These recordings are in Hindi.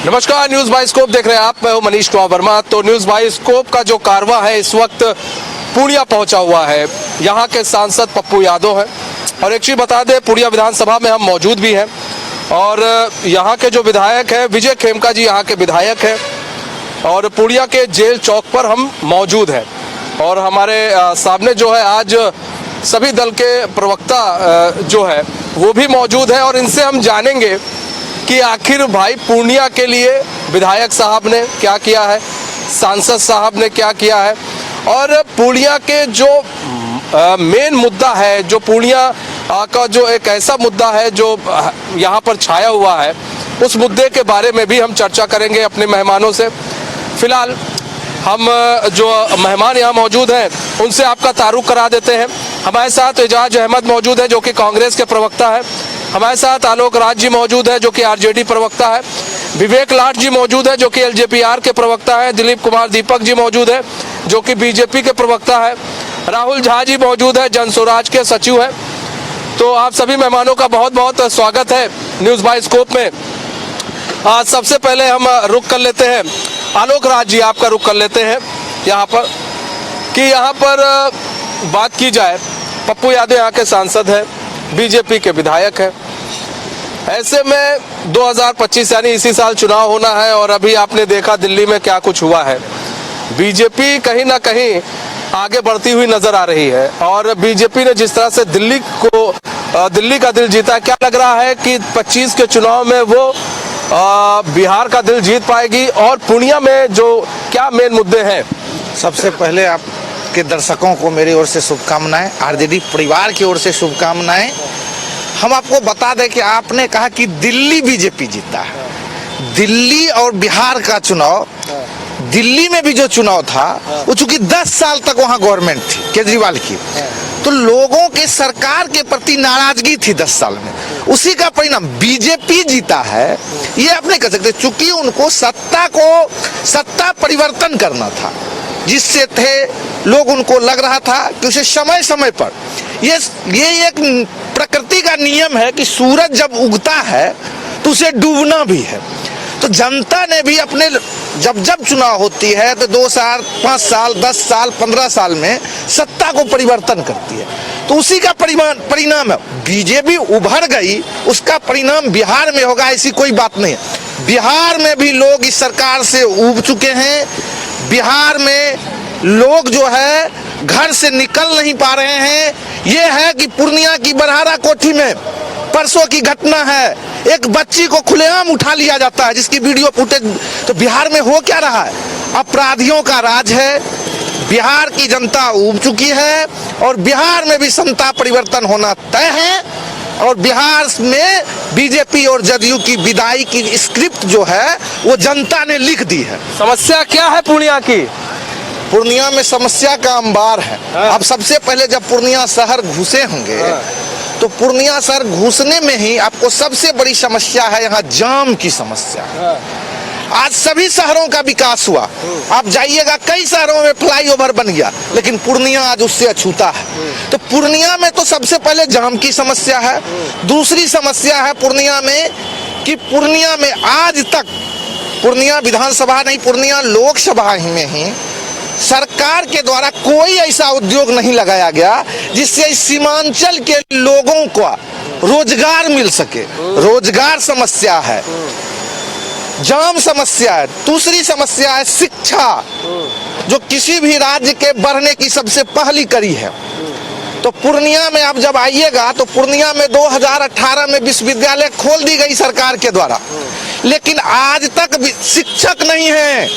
नमस्कार, न्यूज बाइस्कोप देख रहे हैं आप। मैं हूं मनीष कुमार वर्मा। तो न्यूज बाइस्कोप का जो कारवां है इस वक्त पूर्णिया पहुंचा हुआ है। यहां के सांसद पप्पू यादव हैं और एक चीज बता दें, पूर्णिया विधानसभा में हम मौजूद भी हैं और यहां के जो विधायक हैं विजय खेमका जी यहाँ के विधायक हैं और पूर्णिया के जेल चौक पर हम मौजूद हैं और हमारे सामने जो है आज सभी दल के प्रवक्ता जो है वो भी मौजूद है और इनसे हम जानेंगे कि आखिर भाई पूर्णिया के लिए विधायक साहब ने क्या किया है, सांसद साहब ने क्या किया है और पूर्णिया के जो मेन मुद्दा है, जो पूर्णिया का जो एक ऐसा मुद्दा है जो यहाँ पर छाया हुआ है, उस मुद्दे के बारे में भी हम चर्चा करेंगे अपने मेहमानों से। फिलहाल हम जो मेहमान यहाँ मौजूद हैं उनसे आपका तारुफ करा देते हैं। हमारे साथ एजाज अहमद मौजूद है जो कि कांग्रेस के प्रवक्ता है। हमारे साथ आलोक राज जी मौजूद है जो कि आरजेडी प्रवक्ता है। विवेक लाट जी मौजूद है जो कि एलजेपीआर के प्रवक्ता है। दिलीप कुमार दीपक जी मौजूद है जो कि बीजेपी के प्रवक्ता है। राहुल झा जी मौजूद है, जन स्वराज के सचिव है। तो आप सभी मेहमानों का बहुत बहुत स्वागत है न्यूज बाइस्कोप में। आज सबसे पहले हम रुख कर लेते हैं, आलोक राज जी आपका रुख कर लेते हैं यहाँ पर कि यहाँ पर बात की जाए, पप्पू यादव यहाँ के सांसद है, बीजेपी के विधायक है। ऐसे में 2025 यानी इसी साल चुनाव होना है और अभी आपने देखा दिल्ली में क्या कुछ हुआ है। बीजेपी कहीं ना कहीं आगे बढ़ती हुई नजर आ रही है और बीजेपी ने जिस तरह से दिल्ली का दिल जीता, क्या लग रहा है कि 25 के चुनाव में वो बिहार का दिल जीत पाएगी और पूर्णिया में जो क्या मेन मुद्दे हैं? सबसे पहले आपके दर्शकों को मेरी ओर से शुभकामनाएं, आरजेडी परिवार की ओर से शुभकामनाएं। हम आपको बता दें कि आपने कहा कि दिल्ली बीजेपी जीता है। दिल्ली और बिहार का चुनाव, दिल्ली में भी जो चुनाव था वो चूंकि 10 साल तक वहां गवर्नमेंट थी केजरीवाल की, तो लोगों के सरकार के प्रति नाराजगी थी 10 साल में, उसी का परिणाम बीजेपी जीता है। ये आप नहीं कह सकते, चूंकि उनको सत्ता परिवर्तन करना था, जिससे थे लोग, उनको लग रहा था कि उसे समय समय पर ये एक प्रकृति का नियम है कि सूरज जब उगता है तो उसे डूबना भी है। तो जनता ने भी अपने जब चुनाव होती है तो 2 साल, 5 साल, 10 साल, 15 साल में सत्ता को परिवर्तन करती है। तो उसी का परिणाम है बीजेपी उभर गई, उसका परिणाम बिहार में होगा, ऐसी कोई बात नहीं है। बिहार में भी लोग इस सरकार से उब चुके हैं। बिहार में लोग जो है घर से निकल नहीं पा रहे हैं। ये है कि पूर्णिया की बरहारा कोठी में परसों की घटना है, एक बच्ची को खुलेआम उठा लिया जाता है जिसकी वीडियो फुटेज। तो बिहार में हो क्या रहा है? अपराधियों का राज है। बिहार की जनता उब चुकी है और बिहार में भी सत्ता परिवर्तन होना तय है और बिहार में बीजेपी और जदयू की विदाई की स्क्रिप्ट जो है वो जनता ने लिख दी है। समस्या क्या है पूर्णिया की? पूर्णिया में समस्या का अंबार है। अब सबसे पहले जब पूर्णिया शहर घुसे होंगे तो पूर्णिया शहर घुसने में ही आपको सबसे बड़ी समस्या है यहाँ जाम की समस्या। आज सभी शहरों का विकास हुआ, आप जाइएगा कई शहरों में फ्लाईओवर बन गया, लेकिन पूर्णिया आज उससे अछूता है। तो पूर्णिया में तो सबसे पहले जाम की समस्या है। दूसरी समस्या है पूर्णिया में कि पूर्णिया में आज तक, पूर्णिया विधानसभा नहीं, पूर्णिया लोकसभा में ही सरकार के द्वारा कोई ऐसा उद्योग नहीं लगाया गया जिससे इस सीमांचल के लोगों को रोजगार मिल सके। रोजगार समस्या है, जाम समस्या है। दूसरी समस्या है शिक्षा, जो किसी भी राज्य के बढ़ने की सबसे पहली कड़ी है। तो पूर्णिया में आप जब आइएगा तो पूर्णिया में 2018 में विश्वविद्यालय खोल दी गई सरकार के द्वारा, लेकिन आज तक शिक्षक नहीं है।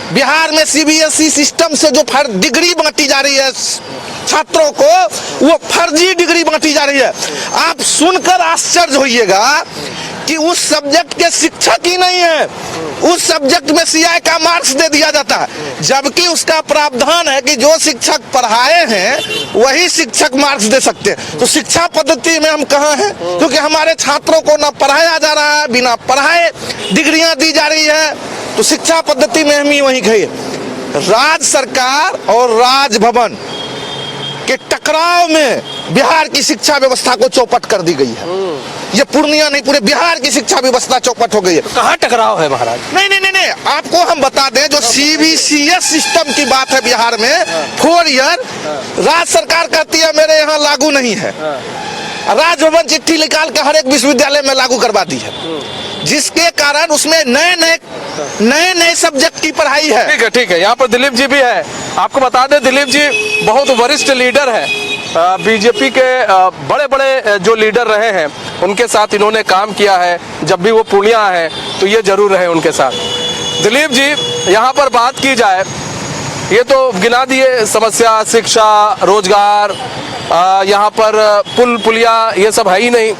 बिहार में सीबीएसई सिस्टम से जो डिग्री बांटी जा रही है छात्रों को, वो फर्जी डिग्री बांटी जा रही है। आप सुनकर आश्चर्य होइएगा कि उस सब्जेक्ट के शिक्षक ही नहीं है, उस सब्जेक्ट में सीआई का मार्क्स दे दिया जाता है, जबकि उसका प्रावधान है कि जो शिक्षक पढ़ाए हैं वही शिक्षक मार्क्स दे सकते हैं। तो शिक्षा पद्धति में हम कहाँ हैं? क्योंकि हमारे छात्रों को ना पढ़ाया जा रहा है, बिना पढ़ाए डिग्रियां दी जा रही है। तो शिक्षा पद्धति में हम ही वहीं गए। राज सरकार और राजभवन कि टकराव में बिहार की शिक्षा व्यवस्था को चौपट कर दी गई है। ये पूर्णिया नहीं, पूरे बिहार की शिक्षा व्यवस्था चौपट हो गई है। कहाँ टकराव है महाराज? नहीं, आपको हम बता दें, जो CBCS सिस्टम की बात है बिहार में, 4 ईयर राज्य सरकार कहती है मेरे यहाँ लागू नहीं है, राजभवन चिट्ठी निकाल के हर एक विश्वविद्यालय में लागू करवा दी है, जिसके कारण उसमें नए सब्जेक्ट की पढ़ाई है। ठीक है। यहाँ पर दिलीप जी भी है। आपको बता दें दिलीप जी बहुत वरिष्ठ लीडर है, बीजेपी के बड़े बड़े जो लीडर रहे हैं उनके साथ इन्होंने काम किया है। जब भी वो पूर्णिया है तो ये जरूर रहे उनके साथ। दिलीप जी, यहाँ पर बात की जाए, ये तो गिना दिए समस्या, शिक्षा, रोजगार, यहाँ पर पुल पुलिया ये सब है ही नहीं।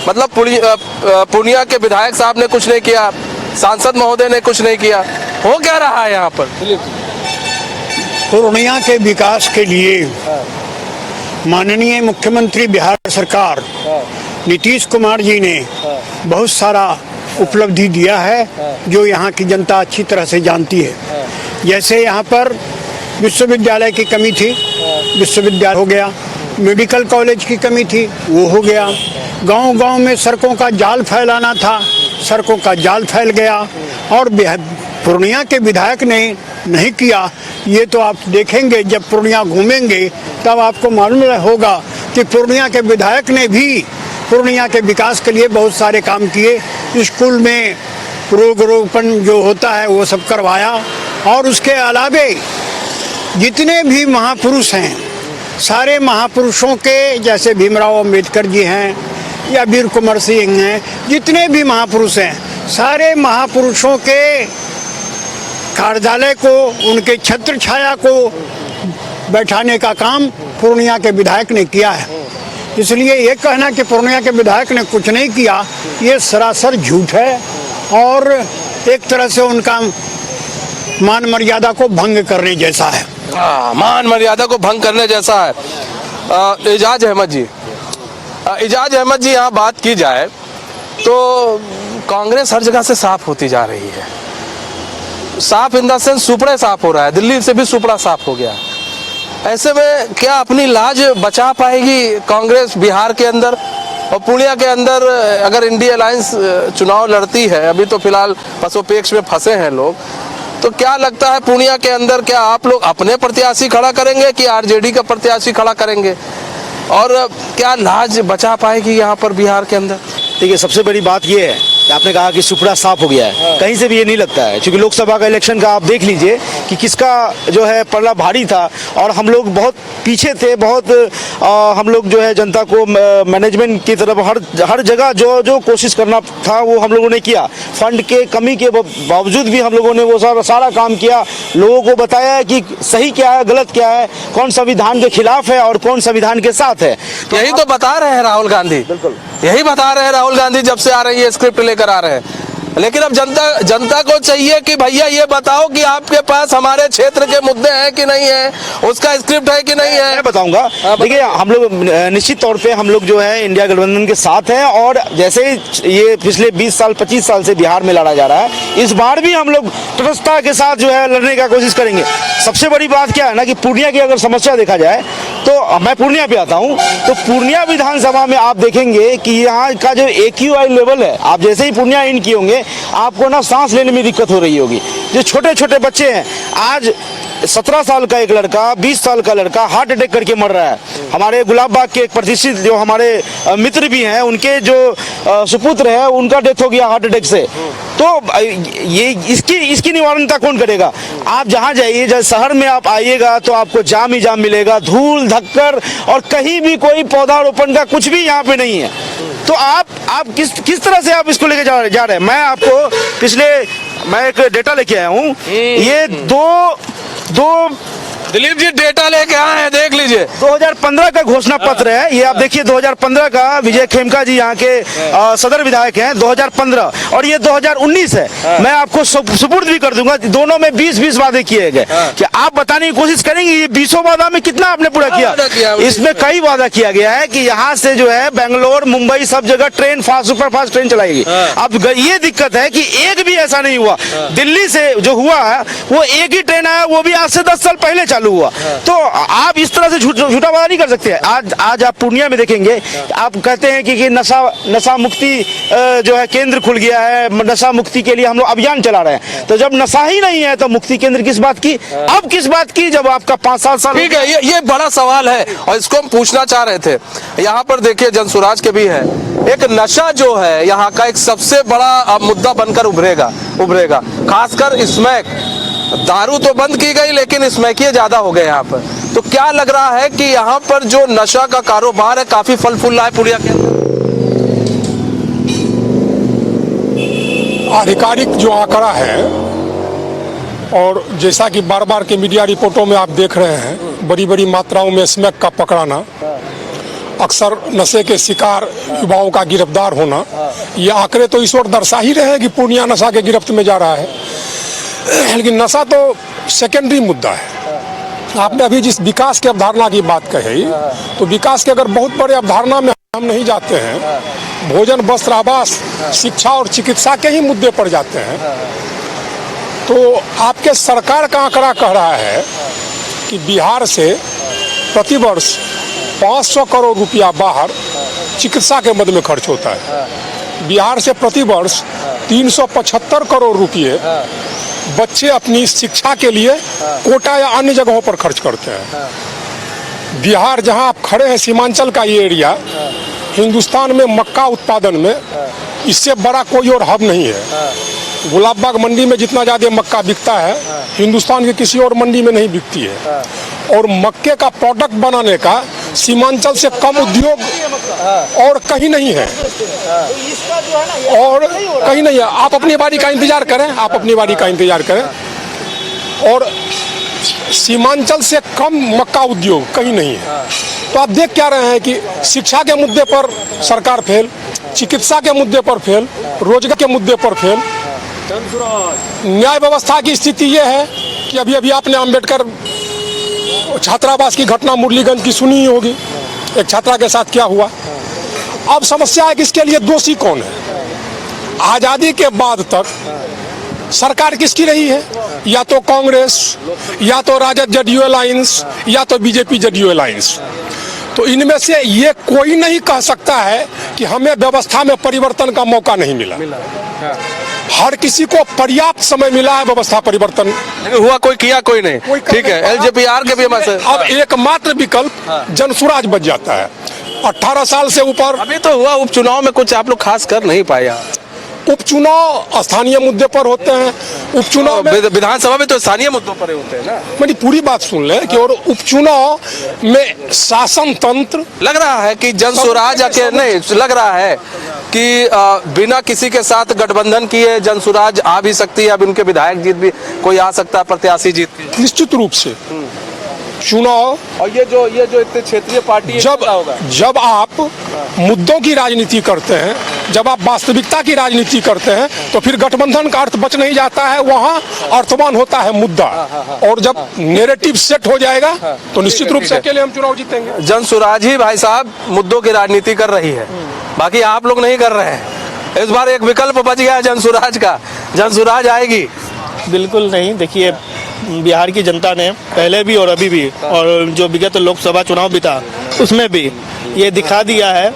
मतलब पूर्णिया के विधायक साहब ने कुछ नहीं किया, सांसद महोदय ने कुछ नहीं किया। हो क्या रहा है यहाँ पर? पूर्णिया के विकास के लिए माननीय मुख्यमंत्री बिहार सरकार नीतीश कुमार जी ने बहुत सारा उपलब्धि दिया है, जो यहाँ की जनता अच्छी तरह से जानती है। जैसे यहाँ पर विश्वविद्यालय की कमी थी, विश्वविद्यालय हो गया। मेडिकल कॉलेज की कमी थी, वो हो गया। गांव-गांव में सड़कों का जाल फैलाना था, सड़कों का जाल फैल गया। और पूर्णिया के विधायक ने नहीं किया। ये तो आप देखेंगे, जब पूर्णिया घूमेंगे तब आपको मालूम होगा कि पूर्णिया के विधायक ने भी पूर्णिया के विकास के लिए बहुत सारे काम किए। स्कूल में वृक्षारोपण जो होता है वो सब करवाया। और उसके अलावे जितने भी महापुरुष हैं, सारे महापुरुषों के, जैसे भीमराव अंबेडकर जी हैं या वीर कुंवर सिंह हैं, जितने भी महापुरुष हैं, सारे महापुरुषों के कार्यालय को, उनके छत्र छाया को बैठाने का काम पूर्णिया के विधायक ने किया है। इसलिए ये कहना कि पूर्णिया के विधायक ने कुछ नहीं किया, ये सरासर झूठ है और एक तरह से उनका मान मर्यादा को भंग करने जैसा है। मान मर्यादा को भंग करने जैसा है। एजाज अहमद जी, यहाँ बात की जाए तो कांग्रेस हर जगह से साफ होती जा रही है। साफ इन द सेंस सुपड़ा साफ हो रहा है, दिल्ली से भी सुपड़ा साफ हो गया। ऐसे में क्या अपनी लाज बचा पाएगी कांग्रेस बिहार के अंदर और पूर्णिया के अंदर? अगर इंडिया अलायंस चुनाव लड़ती है, अभी तो फिलहाल पसोपेक्ष में फंसे हैं लोग, तो क्या लगता है पूर्णिया के अंदर क्या आप लोग अपने प्रत्याशी खड़ा करेंगे कि आरजेडी का प्रत्याशी खड़ा करेंगे? और क्या लाज बचा पाएगी यहाँ पर बिहार के अंदर? देखिए, सबसे बड़ी बात ये है कि आपने कहा कि सुपड़ा साफ हो गया है। कहीं से भी ये नहीं लगता है, क्योंकि लोकसभा का इलेक्शन का आप देख लीजिए कि किसका जो है पल्ला भारी था और हम लोग बहुत पीछे थे। बहुत हम लोग जो है जनता को मैनेजमेंट की तरफ हर जगह जो कोशिश करना था वो हम लोगों ने किया। फंड के कमी के बावजूद भी हम लोगों ने वो सारा काम किया। लोगों को बताया कि सही क्या है, गलत क्या है, कौन संविधान के खिलाफ है और कौन संविधान के साथ है। तो यही तो बता रहे हैं राहुल गांधी, बिल्कुल यही बता रहे हैं राहुल गांधी, जब से आ रही है स्क्रिप्ट लेकर आ रहे हैं। लेकिन अब जनता को चाहिए कि भैया ये बताओ कि आपके पास हमारे क्षेत्र के मुद्दे हैं कि नहीं है, उसका स्क्रिप्ट है कि नहीं है। मैं बताऊंगा। देखिए, हम लोग निश्चित तौर पे हम लोग जो है इंडिया गठबंधन के साथ हैं और जैसे ये पिछले 20 साल 25 साल से बिहार में लड़ा जा रहा है, इस बार भी हम लोग तटस्थता के साथ जो है लड़ने का कोशिश करेंगे। सबसे बड़ी बात क्या है ना कि पूर्णिया की अगर समस्या देखा जाए तो मैं पूर्णिया पे आता हूँ, तो पूर्णिया विधानसभा में आप देखेंगे कि यहाँ का जो AQI लेवल है, आप जैसे ही पूर्णिया इन किए होंगे आपको ना सांस लेने में दिक्कत हो रही होगी। जो छोटे छोटे बच्चे हैं, आज 17 साल का एक लड़का, 20 साल का लड़का हार्ट अटैक करके मर रहा है। हमारे गुलाब बाग के एक प्रतिष्ठित जो हमारे मित्र भी हैं, उनके जो सुपुत्र है उनका डेथ हो गया हार्ट अटैक से। तो ये इसकी निवारणता कौन करेगा? आप जहाँ जाइए, जैसे शहर में आप आइएगा तो आपको जाम ही जाम मिलेगा, धूल धक्कर, और कहीं भी कोई पौधारोपण का कुछ भी यहाँ पे नहीं है। तो आप किस तरह से आप इसको लेके जा रहे हैं? मैं आपको मैं एक डेटा लेके आया हूँ। ये दो दिलीप जी डेटा लेके आए हैं, देख लीजिए। 2015 का घोषणा पत्र है ये, आप देखिए 2015 का। विजय खेमका जी यहाँ के सदर विधायक हैं 2015, और ये 2019 है। मैं आपको सुपुर्द भी कर दूंगा। दोनों में 20-20 वादे किए गए। कि आप बताने की कोशिश करेंगे ये 20 वादा में कितना आपने पूरा किया? इसमें कई वादा किया गया है कि यहाँ से जो है बेंगलोर, मुंबई, सब जगह ट्रेन, सुपर फास्ट ट्रेन चलाएगी। अब ये दिक्कत है कि एक भी ऐसा नहीं हुआ। दिल्ली से जो हुआ है वो एक ही ट्रेन आया, वो भी आज से 10 साल पहले चालू चालू हुआ। तो आप इस तरह से झूठा वादा नहीं कर सकते। आज आप पूर्णिया में देखेंगे, आप कहते हैं कि नशा मुक्ति जो है केंद्र खुल गया है, नशा मुक्ति के लिए हम लोग अभियान चला रहे हैं। तो जब नशा ही नहीं है तो मुक्ति केंद्र किस बात की? अब किस बात की, जब आपका 5-7 साल। ठीक है, ये बड़ा सवाल है और इसको हम पूछना चाह रहे थे। यहाँ पर देखिए जनसुराज के भी है, एक नशा जो है यहाँ का एक सबसे बड़ा मुद्दा बनकर उभरेगा। खासकर स्मैक, दारू तो बंद की गई लेकिन स्मैकिये ज्यादा हो गए यहाँ पर। तो क्या लग रहा है कि यहाँ पर जो नशा का कारोबार है काफी फल फूल रहा है पूर्णिया के अंदर? आधिकारिक जो आंकड़ा है, और जैसा कि बार बार के मीडिया रिपोर्टों में आप देख रहे हैं, बड़ी बड़ी मात्राओं में स्मैक का पकड़ाना, अक्सर नशे के शिकार युवाओं का गिरफ्तार होना, ये आंकड़े तो इस ओर दर्शा ही रहे हैं कि पूर्णिया नशा के गिरफ्त में जा रहा है। लेकिन नशा तो सेकेंडरी मुद्दा है। आपने अभी जिस विकास की अवधारणा की बात कही, तो विकास के अगर बहुत बड़े अवधारणा में हम नहीं जाते हैं, भोजन, वस्त्र, आवास, शिक्षा और चिकित्सा के ही मुद्दे पर जाते हैं, तो आपके सरकार का आंकड़ा कह रहा है कि बिहार से प्रतिवर्ष 500 करोड़ रुपया बाहर चिकित्सा के मद में खर्च होता है। बिहार से प्रतिवर्ष 375 करोड़ रुपये बच्चे अपनी शिक्षा के लिए कोटा या अन्य जगहों पर खर्च करते हैं। बिहार जहां आप खड़े हैं, सीमांचल का ये एरिया, हिंदुस्तान में मक्का उत्पादन में इससे बड़ा कोई और हब नहीं है। गुलाबबाग मंडी में जितना ज़्यादा मक्का बिकता है, हिंदुस्तान की किसी और मंडी में नहीं बिकती है। और मक्के का प्रोडक्ट बनाने का सीमांचल से कम उद्योग और कहीं नहीं है, और कहीं नहीं है। आप अपनी बारी का इंतजार करें, आप अपनी बारी का इंतजार करें। और सीमांचल से कम मक्का उद्योग कहीं नहीं है। तो आप देख क्या रहे हैं कि शिक्षा के मुद्दे पर सरकार फेल, चिकित्सा के मुद्दे पर फेल, रोजगार के मुद्दे पर फेल। न्याय व्यवस्था की स्थिति ये है कि अभी अभी आपने अंबेडकर छात्रावास की घटना मुरलीगंज की सुनी ही होगी, एक छात्रा के साथ क्या हुआ। अब समस्या है कि इसके लिए दोषी कौन है। आजादी के बाद तक सरकार किसकी रही है? या तो कांग्रेस, या तो राजद जदयू अलायंस, या तो बीजेपी जदयू अलायंस। तो इनमें से ये कोई नहीं कह सकता है कि हमें व्यवस्था में परिवर्तन का मौका नहीं मिला। हर किसी को पर्याप्त समय मिला है व्यवस्था परिवर्तन, लेकिन हुआ कोई, किया कोई नहीं। ठीक है, एलजेपीआर के भी अब एकमात्र विकल्प जनसुराज बच जाता है। 18 साल से ऊपर अभी तो हुआ उपचुनाव में कुछ आप लोग खास कर नहीं पाया। उपचुनाव स्थानीय मुद्दे पर होते हैं। उपचुनाव में विधानसभा में तो स्थानीय मुद्दों पर ही होते हैं ना। मेरी पूरी बात सुन ले कि और उपचुनाव में शासन तंत्र, लग रहा है कि जनसुराज नहीं, लग रहा है कि बिना किसी के साथ गठबंधन किए जनसुराज आ भी सकती है। अब उनके विधायक जीत भी, कोई आ सकता है प्रत्याशी जीत के। निश्चित रूप से चुनाव, और ये जो इतने क्षेत्रीय पार्टी जब आप मुद्दों की राजनीति करते हैं, जब आप वास्तविकता की राजनीति करते हैं, तो फिर गठबंधन का अर्थ बच नहीं जाता है, वहाँ अर्थवान होता है मुद्दा। और जब नैरेटिव सेट हो जाएगा तो निश्चित रूप से अकेले हम चुनाव जीतेंगे। जनसुराज ही भाई साहब मुद्दों की राजनीति कर रही है, बाकी आप लोग नहीं कर रहे हैं। इस बार एक विकल्प बच गया जनसुराज का, जनसुराज आएगी। बिल्कुल नहीं। देखिए, बिहार की जनता ने पहले भी और अभी भी, और जो विगत लोकसभा चुनाव भी था उसमें भी ये दिखा दिया है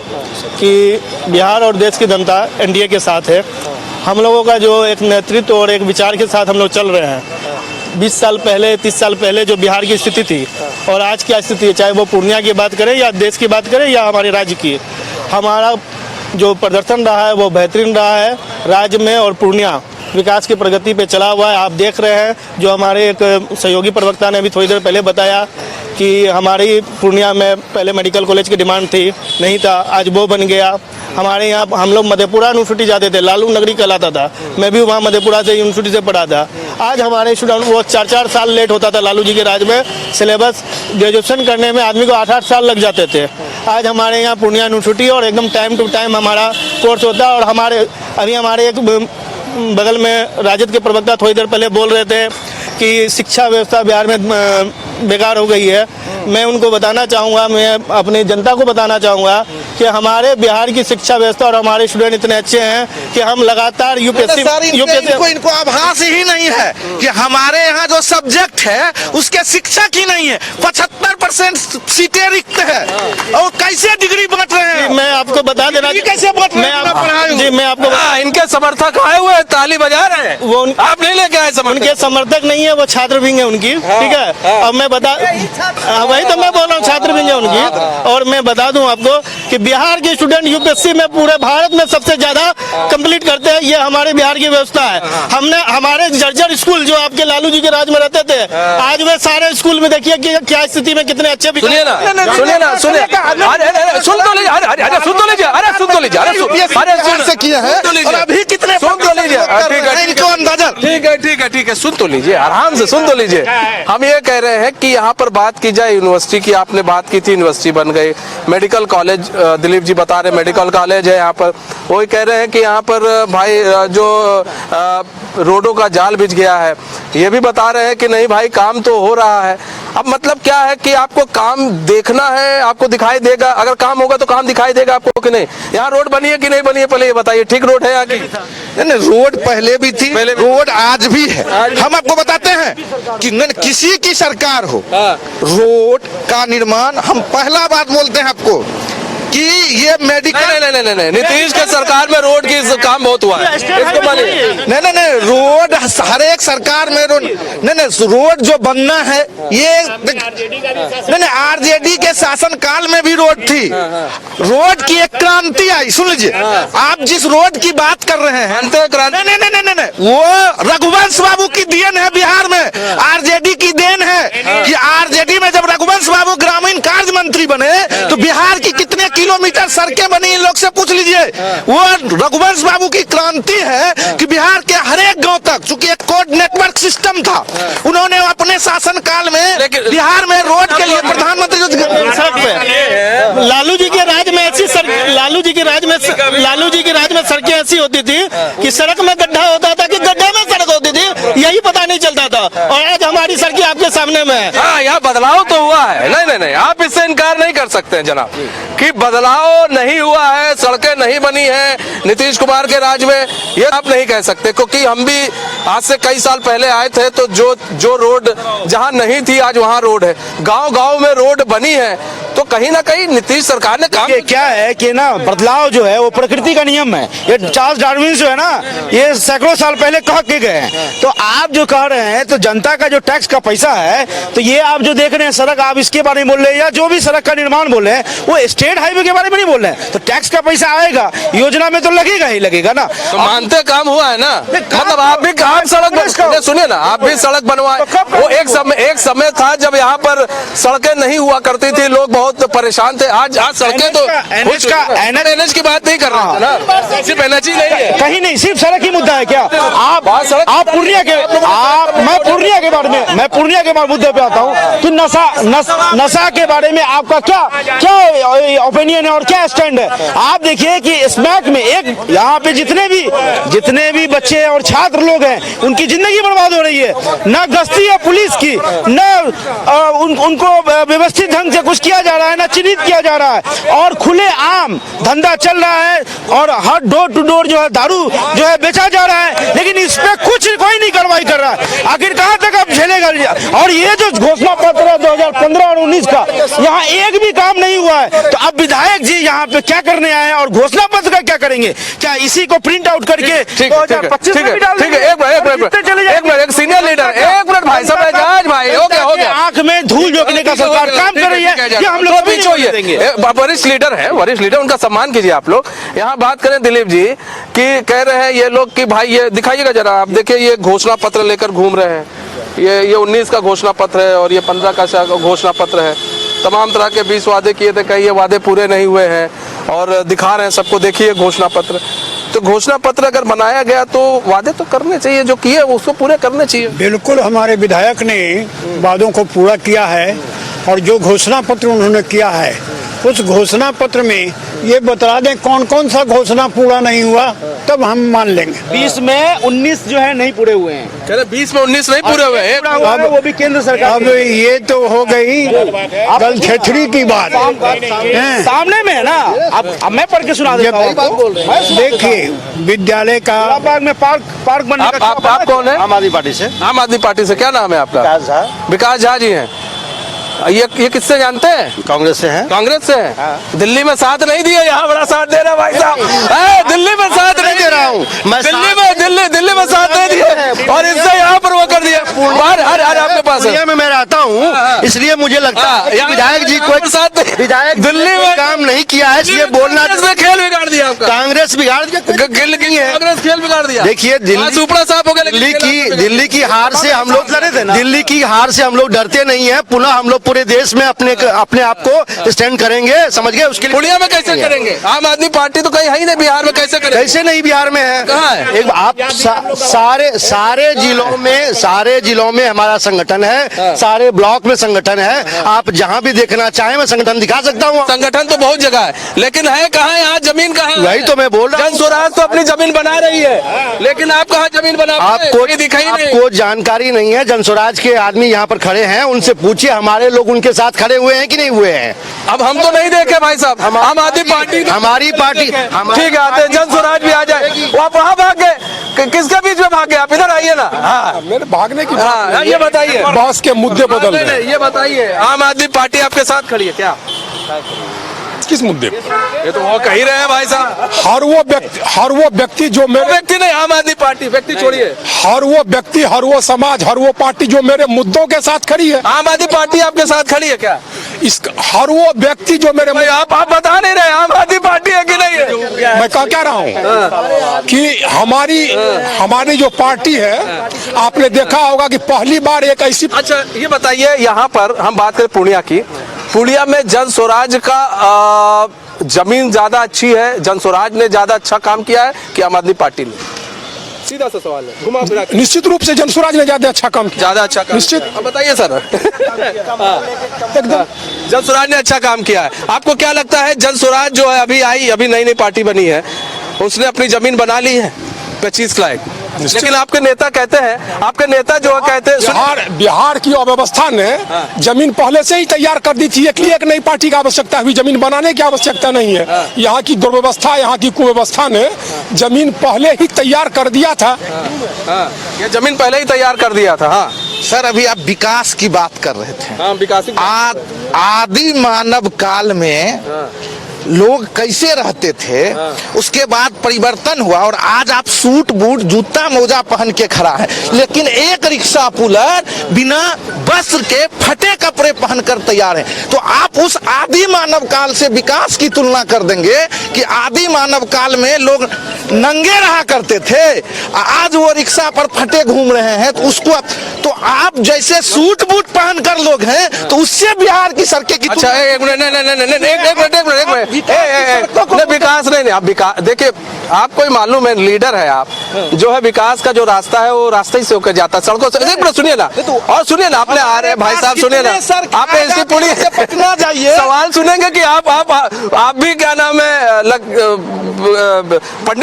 कि बिहार और देश की जनता एनडीए के साथ है। हम लोगों का जो एक नेतृत्व और एक विचार के साथ हम लोग चल रहे हैं। 20 साल पहले, 30 साल पहले जो बिहार की स्थिति थी और आज क्या स्थिति है, चाहे वो पूर्णिया की बात करें या देश की बात करें या हमारे राज्य की, हमारा जो प्रदर्शन रहा है वो बेहतरीन रहा है। राज्य में और पूर्णिया विकास की प्रगति पे चला हुआ है। आप देख रहे हैं, जो हमारे एक सहयोगी प्रवक्ता ने अभी थोड़ी देर पहले बताया कि हमारी पूर्णिया में पहले मेडिकल कॉलेज की डिमांड थी, नहीं था, आज वो बन गया। हमारे यहाँ हम लोग मधेपुरा यूनिवर्सिटी जाते थे, लालू नगरी कहलाता था, मैं भी वहाँ मधेपुरा से यूनिवर्सिटी से पढ़ा था। आज हमारे स्टूडेंट वो 4-4 साल लेट होता था लालू जी के राज में, सिलेबस ग्रेजुएशन करने में आदमी को 8-8 साल लग जाते थे। आज हमारे यहाँ पूर्णिया यूनिवर्सिटी और एकदम टाइम टू टाइम हमारा कोर्स होता है। और हमारे एक बगल में राजद के प्रवक्ता थोड़ी देर पहले बोल रहे थे कि शिक्षा व्यवस्था बिहार में बेकार हो गई है। मैं उनको बताना चाहूँगा, मैं अपनी जनता को बताना चाहूँगा कि हमारे बिहार की शिक्षा व्यवस्था और हमारे स्टूडेंट इतने अच्छे हैं कि हम लगातार इनको आभास ही नहीं है कि हमारे यहाँ जो सब्जेक्ट है उसके शिक्षक ही नहीं है। 75% सीटें रिक्त है और कैसे डिग्री बांट रहे हैं। मैं आपको बता देना, कैसे बांट रहे हैं? जी मैं आपको इनके समर्थक आए हुए हैं, ताली बजा रहे हैं, वो आप नहीं लेके आए समर्थक? उनके समर्थक नहीं है, वो छात्र विंग है उनकी, ठीक है। अब मैं बता वही तो मैं बोल रहा हूँ, छात्र विंग है उनकी। और मैं बता दूं आपको कि बिहार के स्टूडेंट यूपीएससी में पूरे भारत में सबसे ज्यादा कंप्लीट करते हैं, ये हमारे बिहार की व्यवस्था है। हमने हमारे जर्जर स्कूल जो आपके लालू जी के राज में रहते थे, आज वे सारे स्कूल में देखिए कि क्या स्थिति में कितने अच्छे। सुनिए ना, सुनिए ना, सुनिए, अरे सुन तो लीजिए, अरे सुन तो लीजिए, अरे सुन तो लीजिए, अरे से किए हैं और अभी कितने सुन तो लीजिए, इनको अंदाजा। ठीक है, सुन तो लीजिए, आराम से सुन तो लीजिए। हम ये कह रहे हैं कि यहाँ पर बात की जाए यूनिवर्सिटी की, आपने बात की थी यूनिवर्सिटी बन गई, मेडिकल कॉलेज दिलीप जी बता रहे मेडिकल कॉलेज है यहाँ पर, वही कह रहे हैं कि यहाँ पर भाई जो रोडों का जाल बिछ गया है, ये भी बता रहे हैं कि नहीं भाई काम तो हो रहा है। अब मतलब क्या है कि आपको काम देखना है, आपको दिखाई देगा, अगर काम होगा तो काम दिखाई देगा आपको कि नहीं। यहाँ रोड बनी है कि नहीं बनी है, पहले ये बताइए, ठीक रोड है यहाँ की? नहीं, रोड पहले भी थी, रोड आज भी है। हम आपको बताते हैं कि किसी की सरकार हो, रोड का निर्माण, हम पहला बात बोलते हैं आपको कि ये मेडिकल नहीं, नीतीश के सरकार में रोड की काम बहुत हुआ है, इसको मानिए। नहीं, रोड हर एक सरकार में रोड नहीं, रोड जो बनना है ये नहीं, आरजेडी के शासन काल में भी रोड थी। रोड की एक क्रांति आई, सुन लीजिए, आप जिस रोड की बात कर रहे हैं नहीं, वो रघुवंश बाबू की देन है बिहार में, आरजेडी की देन है कि आरजेडी में जब रघुवंश बाबू ग्रामीण कार्य मंत्री बने तो बिहार की कितने किलोमीटर सड़कें बनी, इन लोग से पूछ लीजिए। वो रघुवंश बाबू की क्रांति है कि बिहार के हर एक गांव तक, चूंकि एक कोड नेटवर्क सिस्टम था, उन्होंने अपने शासन काल में बिहार में रोड के लिए प्रधानमंत्री लालू जी के राज में ऐसी लालू जी के राज में सड़कें ऐसी होती थी कि सड़क में गड्ढा होता था कि गड्ढे में सड़क होती थी, यही पता नहीं चलता था। और आज हमारी सड़कें आपके सामने में है। हाँ, यहाँ बदलाव तो हुआ है, नहीं, आप इससे इनकार नहीं कर सकते हैं जनाब कि बदलाव नहीं हुआ है, सड़कें नहीं बनी है नीतीश कुमार के राज में, ये आप नहीं कह सकते, क्योंकि हम भी आज से कई साल पहले आए थे तो जो रोड जहाँ नहीं थी आज वहाँ रोड है, गांव में रोड बनी है, तो कहीं ना कहीं नीतीश सरकार ने काम क्या है कि ना बदलाव जो है वो प्रकृति का नियम है। ये चार्ल्स डार्विन जो है ना, ये सैकड़ों साल पहले कह के गए हैं। तो आप जो कह रहे हैं तो जनता का जो टैक्स का पैसा है, तो ये आप जो देख रहे हैं सड़क, आप इसके बारे में बोल रहे हैं या जो भी सड़क का निर्माण बोल रहे हैं वो स्टेट हाईवे के बारे में नहीं बोल रहे हैं। तो टैक्स का पैसा आएगा योजना में तो लगेगा ही लगेगा ना। तो मानते काम हुआ है ना, मतलब आप भी सड़क सुनिए ना, आप भी सड़क बनवाए। वो एक समय था जब यहाँ पर सड़कें नहीं हुआ करती थी, लोग बहुत परेशान थे। आज सड़कें तो एनएच की बात नहीं कर रहा हूँ ना, सिर्फ एनएच ही नहीं है, कहीं नहीं, सिर्फ सड़क ही मुद्दा है क्या? आप पूर्णिया के मैं पूर्णिया के बारे मुद्दे पे आता हूँ कि नशा के बारे में आपका क्या ओपिनियन है और क्या स्टैंड है? आप देखिए कि स्मैक में एक यहाँ पे जितने भी बच्चे और छात्र लोग हैं उनकी जिंदगी बर्बाद हो रही है, न गश्ती है पुलिस की, न उनको व्यवस्थित ढंग से कुछ किया जा रहा है, न चिन्हित किया जा रहा है, और खुले आम धंधा चल रहा है और हर डोर टू डोर जो है दारू जो है बेचा जा रहा है, लेकिन इस पे कोई नहीं कार्रवाई कर रहा है। आखिर कहाँ तक आप झेलेगा? और ये जो घोषणा पत्र है 2015 और 19 का, यहाँ एक भी काम नहीं हुआ है। तो अब विधायक जी यहाँ पे क्या करने आए हैं और घोषणा पत्र का क्या करेंगे? क्या इसी को प्रिंट आउट करके 2025 में भी डाल देंगे? एक सीनियर लीडर, एक मिनट भाई साहब, भाई हो गया, आंख में धूल झोंकने का सरकार काम कर रही है, ये हम लोग बीच वरिष्ठ लीडर, उनका सम्मान कीजिए आप लोग। यहाँ बात करें दिलीप जी कि कह रहे हैं ये लोग कि भाई ये दिखाइएगा जरा, आप देखिए ये घोषणा पत्र लेकर घूम रहे हैं, ये 19 का घोषणा पत्र है और ये 15 का घोषणा पत्र है, तमाम तरह के 20 वादे किए थे, कई ये वादे पूरे नहीं हुए हैं और दिखा रहे हैं सबको, देखिए घोषणा पत्र। तो घोषणा पत्र अगर बनाया गया तो वादे तो करने चाहिए, जो किए उसको पूरे करने चाहिए। बिल्कुल, हमारे विधायक ने वादों को पूरा किया है और जो घोषणा पत्र उन्होंने किया है उस घोषणा पत्र में ये बता दें कौन कौन सा घोषणा पूरा नहीं हुआ, तब हम मान लेंगे। 20 में 19 जो है नहीं पूरे हुए हैं। कह रहे 20 में 19 नहीं पूरे हुए हैं। पूरा हुआ है, वो भी केंद्र सरकार अब ये तो हो गई गलछेथरी की बात। हैं? सामने में है ना। अब मैं पढ़ के सुना देता हूँ आपको। देखिए विद्यालय का बाग में पार्क बनने आप कौन है? आम आदमी पार्टी से। आम आदमी पार्टी से। क्या नाम है आपका? विकास झा जी हैं। ये किससे जानते हैं? कांग्रेस से है। कांग्रेस से है। दिल्ली में साथ नहीं दिए, यहाँ बड़ा साथ दे रहा भाई साहब। दिल्ली में साथ नहीं दे रहा हूँ मैं। दिल्ली में साथ नहीं दिए और इससे यहाँ पर वो कर दिया। हर आपके पास पूर्णिया में मैं रहता हूँ, इसलिए मुझे लगता है कि विधायक जी को विधायक दिल्ली में काम नहीं किया है, इसलिए बोलना। खेल बिगाड़ दिया आपका। कांग्रेस बिगाड़ दिया, कांग्रेस खेल बिगाड़ दिया। देखिए सुपड़ा साफ हो गया। दिल्ली की हार से हम लोग दिल्ली की हार से हम लोग डरते नहीं है। पुनः हम लोग पूरे देश में अपने आप को स्टैंड करेंगे, समझ गए? उसके लिए पूर्णिया में कैसे करेंगे? आम आदमी पार्टी तो कहीं है ही नहीं। बिहार में कैसे करेंगे? कैसे नहीं बिहार में है? कहाँ है? एक आप सारे जिलों में हमारा संगठन है, सारे ब्लॉक में संगठन है। आप जहां भी देखना चाहें मैं संगठन दिखा सकता हूँ। संगठन तो बहुत जगह है, लेकिन है कहाँ? यहाँ जमीन कहाँ है? वही तो मैं बोल रहा हूँ। जन स्वराज तो अपनी जमीन बना रही है, लेकिन आप कहाँ जमीन बना? आपको दिखाई नहीं। आपको जानकारी नहीं है। जन स्वराज के आदमी यहाँ पर खड़े हैं, उनसे पूछिए हमारे लोग उनके साथ खड़े हुए हैं कि नहीं हुए हैं। अब हम तो नहीं देखे भाई साहब। आम आदमी पार्टी हमारी पार्टी ठीक है, आते हैं। जन स्वराज भी आ जाए। आप वहाँ भाग गए, किसके बीच में भाग गए? आप इधर आइए ना। हाँ, मेरे भागने की हाँ, ये बताइए। बहस के मुद्दे बदल रहे हैं। ये बताइए, आम आदमी पार्टी आपके साथ खड़ी है क्या? किस मुद्दे पर? ये तो वो कह ही रहे हैं भाई साहब। हर वो व्यक्ति जो मेरे व्यक्ति नहीं, आम आदमी पार्टी। व्यक्ति छोड़िए, हर वो व्यक्ति, हर वो समाज, हर वो पार्टी जो मेरे मुद्दों के साथ खड़ी है। आम आदमी पार्टी आपके साथ खड़ी है क्या? इस हर वो व्यक्ति जो मेरे भाई आप बता नहीं रहे आम आदमी पार्टी है कि नहीं है? मैं क्या रहा हूँ कि हमारी जो पार्टी है, आपने देखा होगा कि पहली बार एक ऐसी। अच्छा ये बताइए, यहाँ पर हम बात करें पूर्णिया की। पूर्णिया में जन स्वराज का जमीन ज्यादा अच्छी है, जन स्वराज ने ज्यादा अच्छा काम किया है कि आम आदमी पार्टी ने? सीधा सा सवाल है, घुमा फिरा के। निश्चित रूप से जन स्वराज ने ज्यादा अच्छा काम किया। ज्यादा अच्छा काम निश्चित। अब बताइए सर। एकदम जन स्वराज ने अच्छा काम किया है। आपको क्या लगता है, जन स्वराज जो है अभी नई पार्टी बनी है, उसने अपनी जमीन बना ली है 25 लाख, लेकिन आपके नेता कहते हैं, आपके नेता जो कहते हैं बिहार की अव्यवस्था ने जमीन पहले से ही तैयार कर दी थी। एक नई पार्टी की आवश्यकता हुई, जमीन बनाने की आवश्यकता नहीं है। यहाँ की दुर्व्यवस्था, यहाँ की कुव्यवस्था ने जमीन पहले ही तैयार कर दिया था। ये जमीन पहले ही तैयार कर दिया था। हाँ सर, अभी आप विकास की बात कर रहे थे। हाँ, विकास। आदि मानव काल में लोग कैसे रहते थे, उसके बाद परिवर्तन हुआ और आज आप सूट बूट जूता मोजा पहन के खड़ा है, लेकिन एक रिक्शा पुलर बिना वस्त्र के फटे कपड़े पहनकर तैयार है। तो आप उस आदि मानव काल से विकास की तुलना कर देंगे कि आदि मानव काल में लोग नंगे रहा करते थे, आज वो रिक्शा पर फटे घूम रहे हैं। तो उसको तो आप जैसे सूट बूट पहनकर लोग हैं, तो उससे बिहार की सड़कें की। अच्छा एक मिनट, विकास नहीं, आप विकास देखिए, आपको ही मालूम है, लीडर है आप, जो है विकास का जो रास्ता है वो रास्ते ही से होकर जाता है, सड़कों से। एक मिनट सुनिए ना, और सुनिए ना, आपने आ रहे भाई साहब, सुनिए ना, आप ऐसी पूरी पटना जाइए, सवाल सुनेंगे कि आप भी क्या नाम है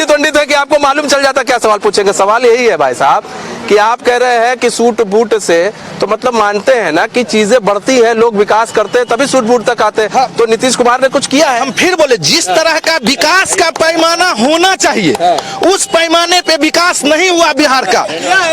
पंडित है कि आपको मालूम चल जाता, क्या सवाल पूछेंगे? सवाल यही है भाई साहब कि आप कह रहे हैं कि सूट बूट से, तो मतलब मानते हैं ना कि चीजें बढ़ती है, लोग विकास करते हैं तभी सूट बूट तक आते हैं। हाँ। तो नीतीश कुमार ने कुछ किया है? हम फिर बोले, जिस तरह का विकास का पैमाना होना चाहिए, उस पैमाने पे विकास नहीं हुआ बिहार का।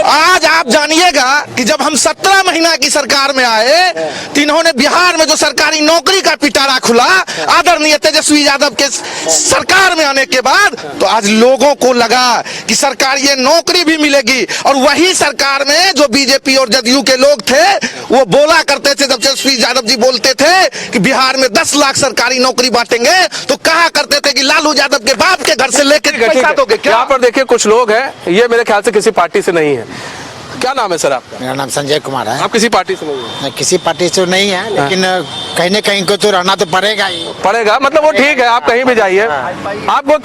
आज आप जानिएगा कि जब हम 17 महीना की सरकार में आए, तो इन्होंने बिहार में जो सरकारी नौकरी का पिटारा खुला आदरणीय तेजस्वी यादव के सरकार में आने के बाद, तो आज लोगों को लगा कि सरकारी नौकरी भी मिलेगी। और वही सरकार में जो बीजेपी और जदयू के लोग थे, वो बोला करते थे, जब तेजस्वी यादव जी बोलते थे कि बिहार में 10 लाख सरकारी नौकरी बांटेंगे, तो कहा करते थे कि लालू यादव के बाप के घर से लेकर पैसा दोगे क्या? यहाँ पर देखिए कुछ लोग हैं, ये मेरे ख्याल से किसी पार्टी से नहीं है। क्या नाम है सर आपका? मेरा नाम संजय कुमार है। आप किसी पार्टी से नहीं है? किसी पार्टी से नहीं है, लेकिन कहीं न कहीं को तो रहना तो पड़ेगा ही। पड़ेगा, मतलब वो ठीक है, आप कहीं भी जाइए। आपको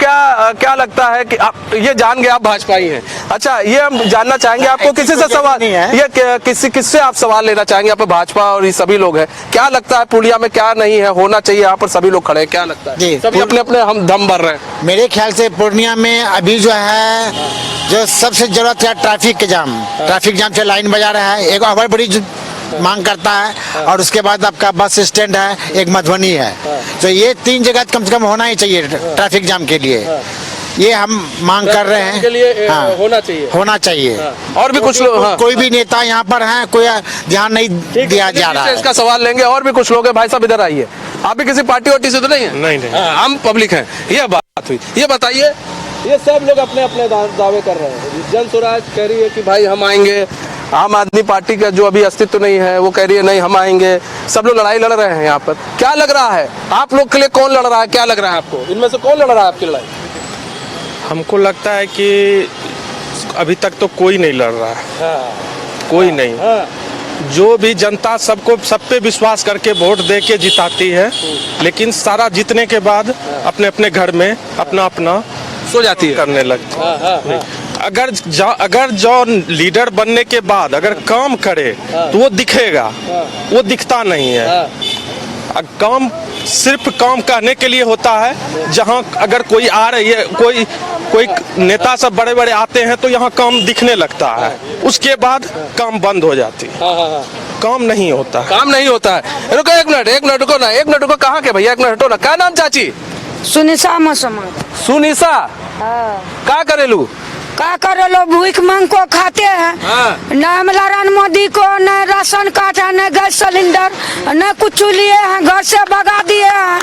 क्या लगता है कि आप ये जान गए आप भाजपाई हैं, अच्छा ये हम जानना चाहेंगे आपको किसी से सवाल, ये किससे आप सवाल लेना चाहेंगे? यहाँ पे भाजपा और ये सभी लोग हैं, क्या लगता है पूर्णिया में क्या नहीं है, होना चाहिए? यहाँ पर सभी लोग खड़े हैं, क्या लगता है? सभी अपने अपने हम दम भर रहे हैं। मेरे ख्याल से पूर्णिया में अभी जो है जो सबसे जरूरत है ट्रैफिक जाम से लाइन बजा रहा है, एक ओवर ब्रिज मांग करता है, और उसके बाद आपका बस स्टैंड है, एक मधुबनी है, तो ये 3 जगह कम से कम होना ही चाहिए ट्रैफिक जाम के लिए। ये हम मांग कर रहे हैं के लिए होना चाहिए। और भी कुछ लोग, कोई भी नेता यहाँ पर हैं, कोई ध्यान नहीं दिया जा रहा है। इसका सवाल लेंगे, और भी कुछ लोग हैं। भाई साहब इधर आइए, आप भी किसी पार्टी वार्टी से तो नहीं है? नहीं। हम पब्लिक हैं। ये बात हुई, ये बताइए, ये सब लोग अपने अपने दावे कर रहे हैं। जन स्वराज कह रही है कि भाई हम आएंगे, आम आदमी पार्टी का जो अभी अस्तित्व नहीं है वो कह रही है नहीं हम आएंगे, सब लोग लड़ाई लड़ रहे हैं यहाँ पर। क्या लग रहा है आप लोग के लिए, कौन लड़ रहा है, क्या लग रहा है आपको? इनमें से कौन लड़ रहा है आपकी लड़ाई? हमको लगता है कि अभी तक तो कोई नहीं लड़ रहा है, कोई नहीं। जो भी जनता सबको सब पे विश्वास करके वोट दे के जिताती है, लेकिन सारा जीतने के बाद अपने अपने घर में अपना अपना सो जाती है, करने लगती है। अगर जो लीडर बनने के बाद अगर काम करे तो वो दिखेगा, वो दिखता नहीं है। काम सिर्फ काम कहने के लिए होता है। जहाँ अगर कोई आ रही है, कोई नेता सब बड़े बड़े आते हैं तो यहाँ काम दिखने लगता है, उसके बाद काम बंद हो जाती है, काम नहीं होता है। काम नहीं होता है। रुको एक मिनट रुको ना, एक मिनट रुको। कहाँ के भैया, एक मिनट हटो ना। क्या नाम चाची? सुनिसा मौसम। सुनिसा, क्या करेलू? क्या करे लो, भूख मांग को खाते हैं। न नरेंद्र मोदी को न राशन कार्ड है, न गैस सिलेंडर, न कुछ लिए हैं, घर से भगा दिए हैं,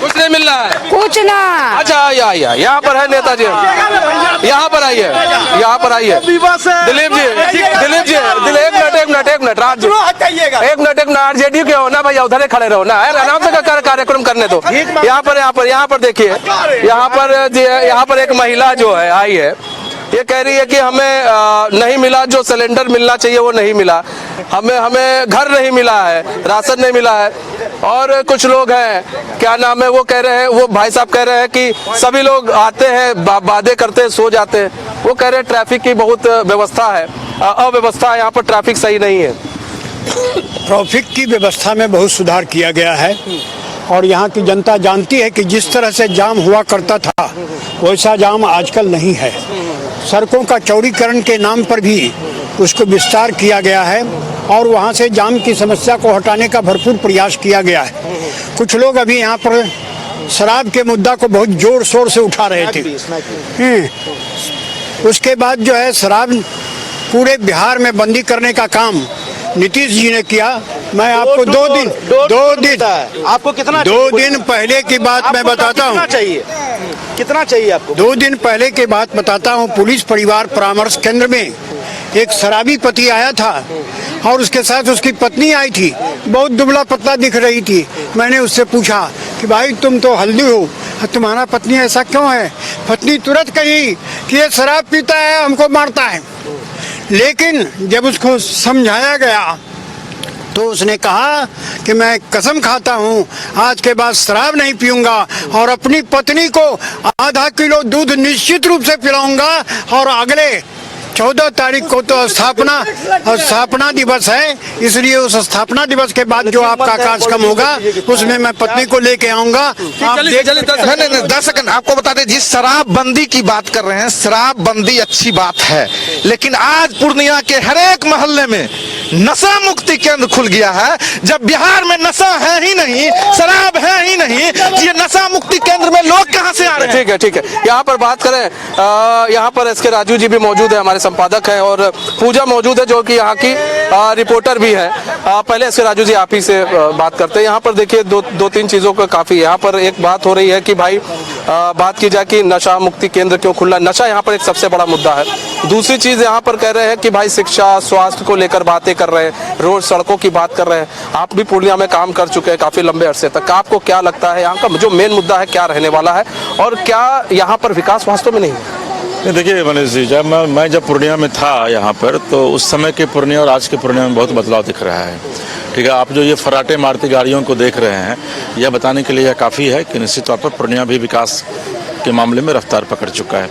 कुछ नहीं मिल रहा है, कुछ ना। अच्छा यहाँ पर है नेताजी, यहाँ पर आइए, यहाँ पर आइए। दिलीप जी, एक मिनट आरजेडी के हो ना भैया, उधर खड़े रहो ना, आराम से कार्यक्रम करने दो। यहाँ पर देखिए, यहाँ पर एक महिला जो है आई है, ये कह रही है कि हमें नहीं मिला, जो सिलेंडर मिलना चाहिए वो नहीं मिला, हमें घर नहीं मिला है, राशन नहीं मिला है। और कुछ लोग हैं, क्या नाम है, वो कह रहे हैं, वो भाई साहब कह रहे हैं कि सभी लोग आते हैं, वादे करते हैं, सो जाते हैं। वो कह रहे हैं ट्रैफिक की बहुत व्यवस्था है, अव्यवस्था, यहाँ पर ट्रैफिक सही नहीं है। ट्रैफिक की व्यवस्था में बहुत सुधार किया गया है, और यहाँ की जनता जानती है कि जिस तरह से जाम हुआ करता था वैसा जाम आजकल नहीं है। सड़कों का चौड़ीकरण के नाम पर भी उसको विस्तार किया गया है, और वहाँ से जाम की समस्या को हटाने का भरपूर प्रयास किया गया है। कुछ लोग अभी यहाँ पर शराब के मुद्दा को बहुत जोर शोर से उठा रहे थे। उसके बाद जो है शराब पूरे बिहार में बंदी करने का काम नीतीश जी ने किया। मैं आपको दो दिन आपको कितना 2 दिन पहले की बात मैं बताता हूँ। कितना चाहिए आपको? 2 दिन पहले की बात बताता हूँ। पुलिस परिवार परामर्श केंद्र में एक शराबी पति आया था, और उसके साथ उसकी पत्नी आई थी, बहुत दुबला पतला दिख रही थी। मैंने उससे पूछा कि भाई तुम तो हल्दी हो, तुम्हारा पत्नी ऐसा क्यों है? पत्नी तुरंत कही कि ये शराब पीता है, हमको मारता है। लेकिन जब उसको समझाया गया तो उसने कहा कि मैं कसम खाता हूँ आज के बाद शराब नहीं पीऊंगा, और अपनी पत्नी को आधा किलो दूध निश्चित रूप से पिलाऊंगा। और अगले 14 तारीख को तो स्थापना दिवस है, इसलिए उस स्थापना दिवस के बाद जो आपका कार्यक्रम होगा उसमें मैं पत्नी को लेके आऊंगा। नहीं 10 सेकंड आपको बता दें, जिस शराबबंदी की बात कर रहे हैं, शराबबंदी अच्छी बात है, लेकिन आज पूर्णिया के हर एक मोहल्ले में नशा मुक्ति केंद्र खुल गया है। जब बिहार में नशा है ही नहीं, शराब है ही नहीं, ये नशा मुक्ति केंद्र में लोग कहां से आ रहे हैं? ठीक है। यहाँ पर बात करें, यहाँ पर एसके राजू जी भी मौजूद है, हमारे संपादक है, और पूजा मौजूद है जो कि यहाँ की रिपोर्टर भी है। पहले एसके राजू जी आप ही से बात करते हैं। यहाँ पर देखिए दो तीन चीजों का काफी, यहाँ पर एक बात हो रही है कि भाई बात की जाए कि नशा मुक्ति केंद्र क्यों खुला, नशा यहाँ पर एक सबसे बड़ा मुद्दा है। दूसरी चीज यहाँ पर कह रहे हैं कि भाई शिक्षा स्वास्थ्य को लेकर बातें कर रहे हैं, रोड सड़कों की बात कर रहे हैं। आप भी पूर्णिया में काम कर चुके हैं काफी लंबे अरसे तक, आपको क्या लगता है यहाँ का जो मेन मुद्दा है क्या रहने वाला है, और क्या यहाँ पर विकास वास्तव में नहीं है? देखिए मनीष जी, जब मैं पूर्णिया में था यहाँ पर, तो उस समय के पूर्णिया और आज के पूर्णिया में बहुत बदलाव दिख रहा है। ठीक है, आप जो ये फराटे मारती गाड़ियों को देख रहे हैं, यह बताने के लिए यह काफ़ी है कि निश्चित तौर पर पूर्णिया भी विकास के मामले में रफ्तार पकड़ चुका है।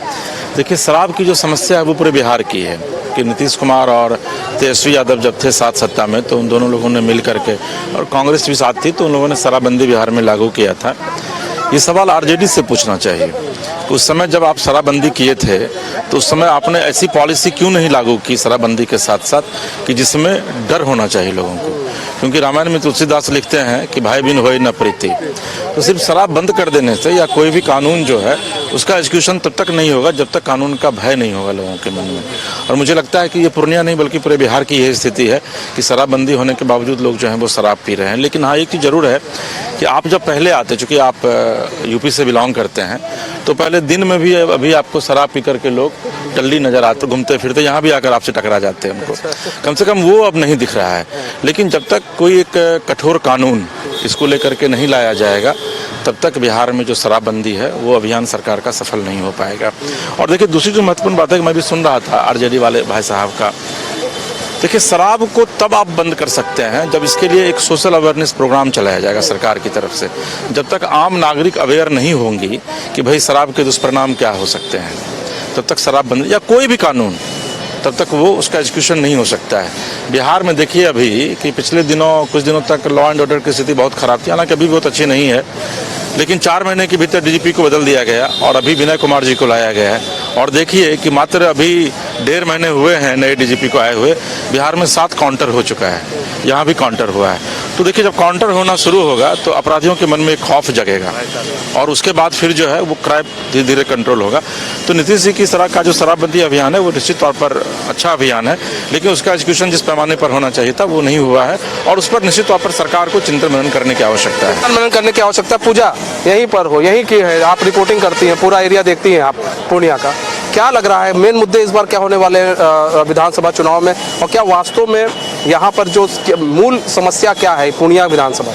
देखिए, शराब की जो समस्या है वो पूरे बिहार की है कि नीतीश कुमार और तेजस्वी यादव जब थे साथ सत्ता में तो उन दोनों लोगों ने मिल करके, और कांग्रेस भी साथ थी, तो उन लोगों ने शराबबंदी बिहार में लागू किया था। ये सवाल आरजेडी से पूछना चाहिए कि उस समय जब आप शराबबंदी किए थे तो उस समय आपने ऐसी पॉलिसी क्यों नहीं लागू की शराबबंदी के साथ साथ कि जिसमें डर होना चाहिए लोगों को, क्योंकि रामायण में तुलसीदास लिखते हैं कि भाई बिन होए न प्रीति। तो सिर्फ शराब बंद कर देने से या कोई भी कानून जो है उसका एग्जीक्यूशन तब तक नहीं होगा जब तक कानून का भय नहीं होगा लोगों के मन में। और मुझे लगता है कि ये पूर्णिया नहीं बल्कि पूरे बिहार की यही स्थिति है कि शराबबंदी होने के बावजूद लोग जो हैं वो शराब पी रहे हैं। लेकिन हाँ, एक चीज़ जरूर है कि आप जब पहले आते, चूँकि आप यूपी से बिलोंग करते हैं, तो पहले दिन में भी अभी आपको शराब पी करके लोग टल्ली नजर आते, घूमते फिरते, यहाँ भी आकर आपसे टकरा जाते हैं। उनको कम से कम वो अब नहीं दिख रहा है। लेकिन जब तक कोई एक कठोर कानून इसको लेकर के नहीं लाया जाएगा तब तक बिहार में जो शराबबंदी है वो अभियान सरकार का सफल नहीं हो पाएगा। और देखिए, दूसरी जो महत्वपूर्ण बात है कि मैं भी सुन रहा था आरजेडी वाले भाई साहब का, देखिए शराब को तब आप बंद कर सकते हैं जब इसके लिए एक सोशल अवेयरनेस प्रोग्राम चलाया जाएगा सरकार की तरफ से। जब तक आम नागरिक अवेयर नहीं होंगी कि भाई शराब के दुष्परिणाम क्या हो सकते हैं, तब तक शराब बंद या कोई भी कानून, तब तक वो उसका एग्जीक्यूशन नहीं हो सकता है। बिहार में देखिए अभी कि पिछले दिनों कुछ दिनों तक लॉ एंड ऑर्डर की स्थिति बहुत खराब थी, हालांकि अभी बहुत अच्छी नहीं है, लेकिन 4 महीने के भीतर डीजीपी को बदल दिया गया और अभी विनय कुमार जी को लाया गया है। और देखिए कि मात्र अभी 1.5 महीने हुए हैं नए डीजीपी को आए हुए, बिहार में 7 काउंटर हो चुका है, यहाँ भी काउंटर हुआ है। तो देखिए, जब काउंटर होना शुरू होगा तो अपराधियों के मन में एक खौफ जगेगा और उसके बाद फिर जो है वो क्राइम धीरे धीरे कंट्रोल होगा। तो नीतीश जी की तरह का जो शराबबंदी अभियान है वो निश्चित तौर पर अच्छा अभियान है, लेकिन उसका एग्जीक्यूशन जिस पैमाने पर होना चाहिए था वो नहीं हुआ है और उस पर निश्चित तौर पर सरकार को चिंतन मनन करने की आवश्यकता है। चिंतन मनन करने की आवश्यकता। पूजा यहीं पर हो, यहीं की है, आप रिपोर्टिंग करती हैं, पूरा एरिया देखती हैं आप पूर्णिया का, क्या लग रहा है मेन मुद्दे इस बार क्या होने वाले विधानसभा चुनाव में, और क्या वास्तव में यहाँ पर जो मूल समस्या क्या है पूर्णिया विधानसभा?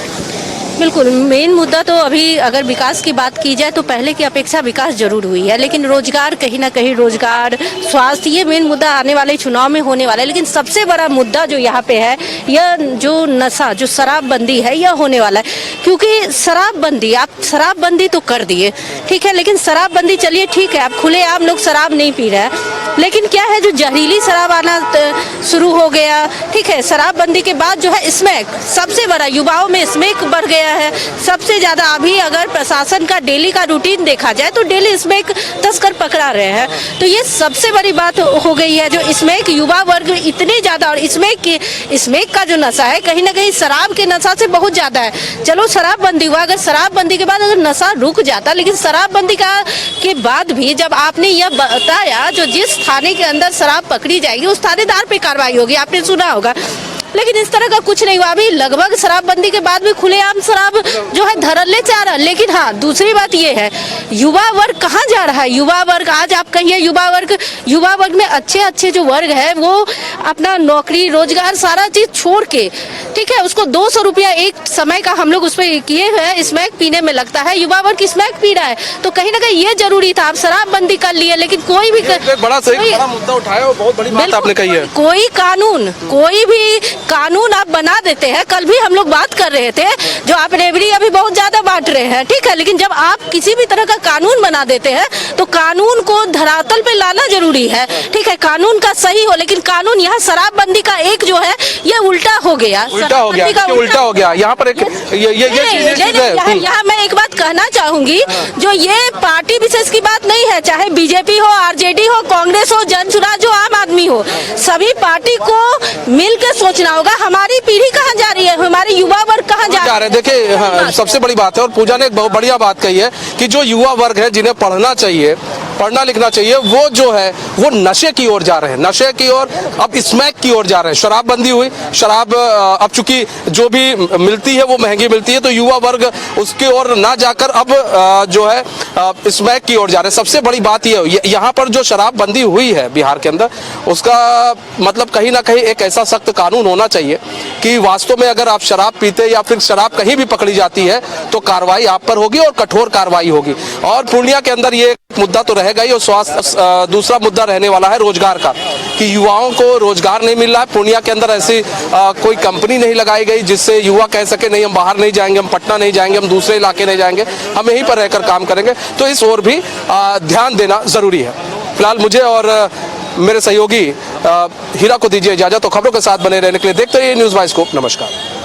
बिल्कुल, मेन मुद्दा तो अभी अगर विकास की बात की जाए तो पहले की अपेक्षा विकास जरूर हुई है, लेकिन रोजगार कहीं ना कहीं, रोजगार, स्वास्थ्य, ये मेन मुद्दा आने वाले चुनाव में होने वाला है। लेकिन सबसे बड़ा मुद्दा जो यहाँ पे है, यह जो नशा, जो शराबबंदी है, यह होने वाला है। क्योंकि शराबबंदी, आप शराबबंदी तो कर दिए, ठीक है, लेकिन शराबबंदी चलिए ठीक है, आप खुलेआम लोग शराब नहीं पी रहे हैं, लेकिन क्या है, जो जहरीली शराब आना शुरू हो गया, ठीक है। शराबबंदी के बाद जो है स्मैक, सबसे बड़ा युवाओं में स्मैक बढ़ गया है सबसे ज्यादा। अभी अगर प्रशासन का डेली का रूटीन देखा जाए तो डेली स्मैक तस्कर पकड़ा रहे हैं, तो ये सबसे बड़ी बात हो गई है। जो स्मैक युवा वर्ग इतने ज्यादा, और स्मैक का जो नशा है कहीं ना कहीं शराब के नशा से बहुत ज्यादा है। चलो शराबबंदी हुआ, अगर शराबबंदी के बाद अगर नशा रुक जाता, लेकिन शराबबंदी के बाद भी जब आपने यह बताया, जो जिस थाने के अंदर शराब पकड़ी जाएगी उस थानेदार पे कार्रवाई होगी, आपने सुना होगा, लेकिन इस तरह का कुछ नहीं हुआ। अभी लगभग शराबबंदी के बाद भी खुलेआम शराब जो है धड़ल्ले से आ रहा है। लेकिन हाँ, दूसरी बात ये है, युवा वर्ग कहाँ जा रहा है? युवा वर्ग, आज आप कहिए युवा वर्ग में अच्छे जो वर्ग है वो अपना नौकरी, रोजगार, सारा चीज छोड़ के, ठीक है, उसको 200 रुपया एक समय का हम लोग उस पर किए हुए स्मैक पीने में लगता है, युवा वर्ग स्मैक पी रहा है। तो कहीं ना कहीं ये जरूरी था, आप शराबबंदी कर लिए, लेकिन कोई भी बड़ा मुद्दा उठाया और बहुत बड़ी बात आपने कही है। कोई भी कानून आप बना देते हैं, कल भी हम लोग बात कर रहे थे, जो आप रेवड़ी अभी बहुत ज्यादा बांट रहे हैं, ठीक है, लेकिन जब आप किसी भी तरह का कानून बना देते हैं तो कानून को धरातल पे लाना जरूरी है, ठीक है, कानून का सही हो। लेकिन कानून यहाँ शराबबंदी का एक जो है ये उल्टा हो गया यहाँ पर एक यहाँ मैं एक बात कहना चाहूंगी, जो ये पार्टी विशेष की बात नहीं है, चाहे बीजेपी हो, आरजेडी हो, कांग्रेस हो, जनसुराज हो, आम आदमी हो, सभी पार्टी को मिलकर सोचना होगा हमारी पीढ़ी कहाँ जा रही है, हमारे युवा वर्ग कहाँ जा रहे हैं। देखिए सबसे बड़ी बात है, और पूजा ने एक बहुत बढ़िया बात कही है कि जो युवा वर्ग है जिन्हें पढ़ना चाहिए, पढ़ना लिखना चाहिए, वो जो है वो नशे की ओर जा रहे हैं, नशे की ओर, अब स्मैक की ओर जा रहे हैं। शराबबंदी हुई, शराब अब चूंकि जो भी मिलती है वो महंगी मिलती है, तो युवा वर्ग उसकी ओर ना जाकर अब जो है स्मैक की ओर जा रहे हैं। सबसे बड़ी बात ये यहाँ पर जो शराबबंदी हुई है बिहार के अंदर, उसका मतलब कहीं ना कहीं एक ऐसा सख्त कानून होना चाहिए कि वास्तव में अगर आप शराब पीते या फिर शराब कहीं भी पकड़ी जाती है तो कार्रवाई आप पर होगी और कठोर कार्रवाई होगी। और पूर्णिया के अंदर ये मुद्दा तो रहेगा ही, और स्वास्थ्य दूसरा मुद्दा रहने वाला है रोजगार का, कि युवाओं को रोजगार नहीं मिल रहा है। पूर्णिया के अंदर ऐसी कोई कंपनी नहीं लगाई गई जिससे युवा कह सके नहीं हम बाहर नहीं जाएंगे, हम पटना नहीं जाएंगे, हम दूसरे इलाके नहीं जाएंगे, हम यहीं पर रहकर काम करेंगे। तो इस ओर भी ध्यान देना जरूरी है। फिलहाल मुझे और मेरे सहयोगी हीरा को दीजिए इजाजत। तो खबरों के साथ बने रहने के लिए देखते रहिए न्यूज़ बाइस्कोप। नमस्कार।